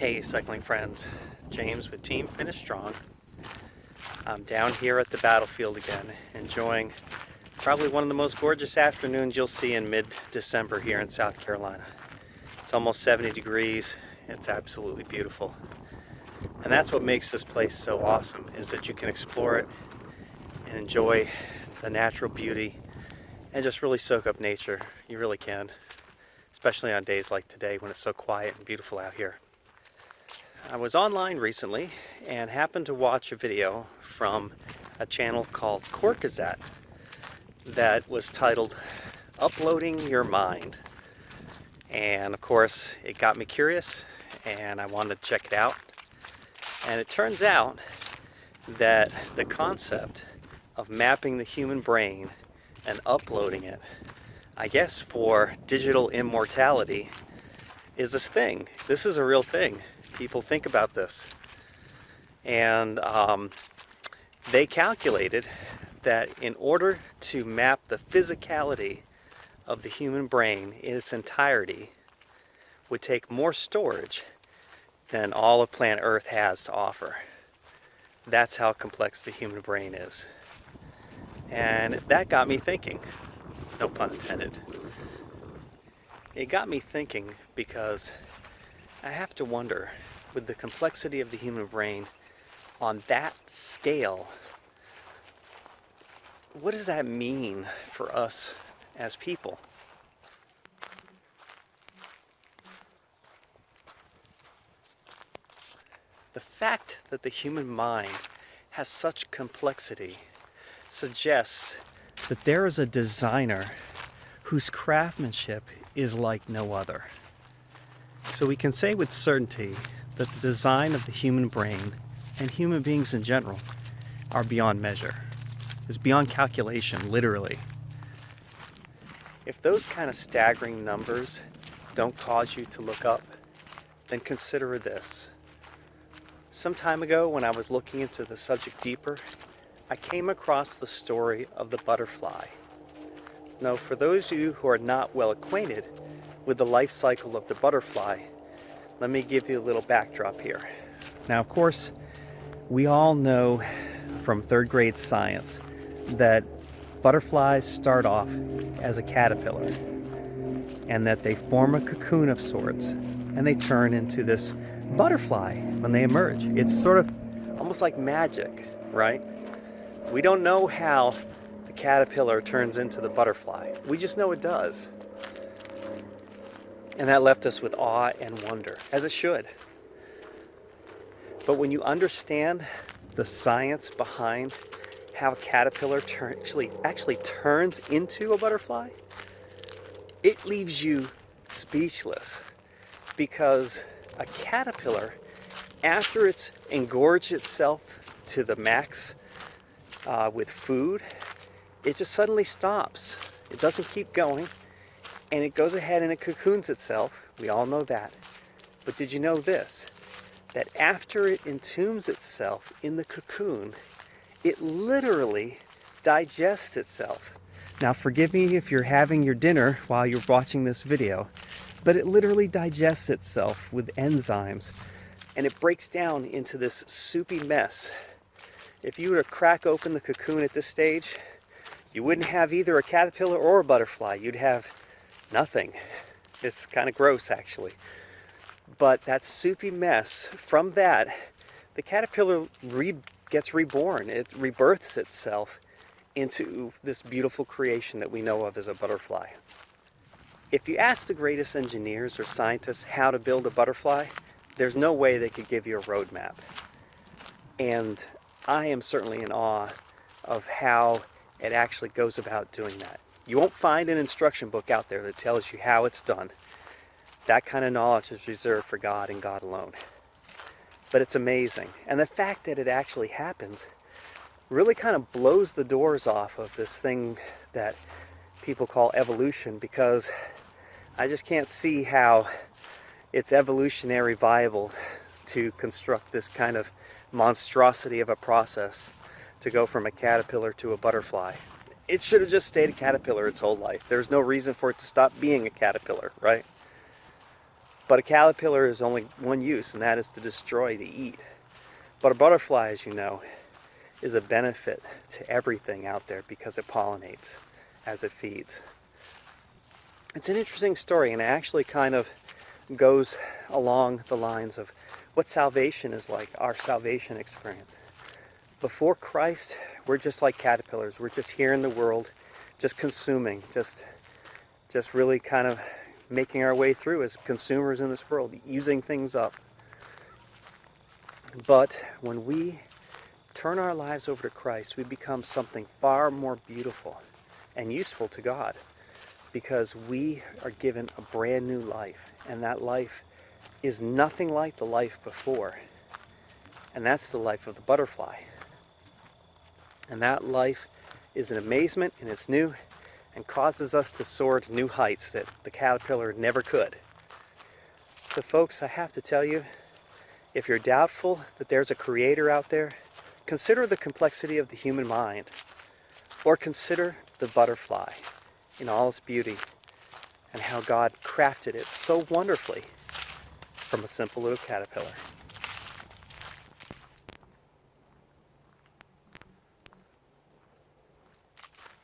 Hey cycling friends, James with Team Finish Strong. I'm down here at the battlefield again, enjoying probably one of the most gorgeous afternoons you'll see in mid-December here in South Carolina. It's almost 70 degrees, it's absolutely beautiful. And that's what makes this place so awesome, is that you can explore it and enjoy the natural beauty and just really soak up nature. You really can, especially on days like today when it's so quiet and beautiful out here. I was online recently and happened to watch a video from a channel called Gazette that was titled Uploading Your Mind. And of course, it got me curious and I wanted to check it out. And it turns out that the concept of mapping the human brain and uploading it, I guess for digital immortality, is this thing. This is a real thing. People think about this. And they calculated that in order to map the physicality of the human brain in its entirety would take more storage than all of planet Earth has to offer. That's how complex the human brain is. And that got me thinking, no pun intended. It got me thinking because I have to wonder, with the complexity of the human brain on that scale, what does that mean for us as people? The fact that the human mind has such complexity suggests that there is a designer whose craftsmanship is like no other. So we can say with certainty that the design of the human brain and human beings in general are beyond measure. It's beyond calculation, literally. If those kind of staggering numbers don't cause you to look up, then consider this. Some time ago, when I was looking into the subject deeper, I came across the story of the butterfly. Now, for those of you who are not well acquainted with the life cycle of the butterfly, let me give you a little backdrop here. Now, of course, we all know from third grade science that butterflies start off as a caterpillar and that they form a cocoon of sorts and they turn into this butterfly when they emerge. It's sort of almost like magic, right? We don't know how the caterpillar turns into the butterfly. We just know it does. And that left us with awe and wonder, as it should. But when you understand the science behind how a caterpillar actually turns into a butterfly, it leaves you speechless. Because a caterpillar, after it's engorged itself to the max with food, it just suddenly stops. It doesn't keep going. And it goes ahead and it cocoons itself. We all know that. But did you know this? That after it entombs itself in the cocoon, it literally digests itself. Now forgive me if you're having your dinner while you're watching this video, but it literally digests itself with enzymes and it breaks down into this soupy mess. If you were to crack open the cocoon at this stage, you wouldn't have either a caterpillar or a butterfly. You'd have nothing. It's kind of gross, actually. But that soupy mess, from that, the caterpillar gets reborn. It rebirths itself into this beautiful creation that we know of as a butterfly. If you ask the greatest engineers or scientists how to build a butterfly, there's no way they could give you a roadmap. And I am certainly in awe of how it actually goes about doing that. You won't find an instruction book out there that tells you how it's done. That kind of knowledge is reserved for God and God alone. But it's amazing. And the fact that it actually happens really kind of blows the doors off of this thing that people call evolution, because I just can't see how it's evolutionary viable to construct this kind of monstrosity of a process to go from a caterpillar to a butterfly. It should have just stayed a caterpillar its whole life. There's no reason for it to stop being a caterpillar, right? But a caterpillar is only one use, and that is to destroy, to eat. But a butterfly, as you know, is a benefit to everything out there because it pollinates as it feeds. It's an interesting story, and it actually kind of goes along the lines of what salvation is like, our salvation experience. Before Christ, we're just like caterpillars. We're just here in the world, just consuming, just really kind of making our way through as consumers in this world, using things up. But when we turn our lives over to Christ, we become something far more beautiful and useful to God, because we are given a brand new life, and that life is nothing like the life before. And that's the life of the butterfly. And that life is an amazement, and it's new, and causes us to soar to new heights that the caterpillar never could. So folks, I have to tell you, if you're doubtful that there's a creator out there, consider the complexity of the human mind, or consider the butterfly in all its beauty and how God crafted it so wonderfully from a simple little caterpillar.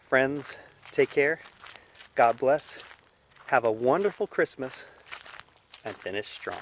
Friends, take care. God bless. Have a wonderful Christmas and finish strong.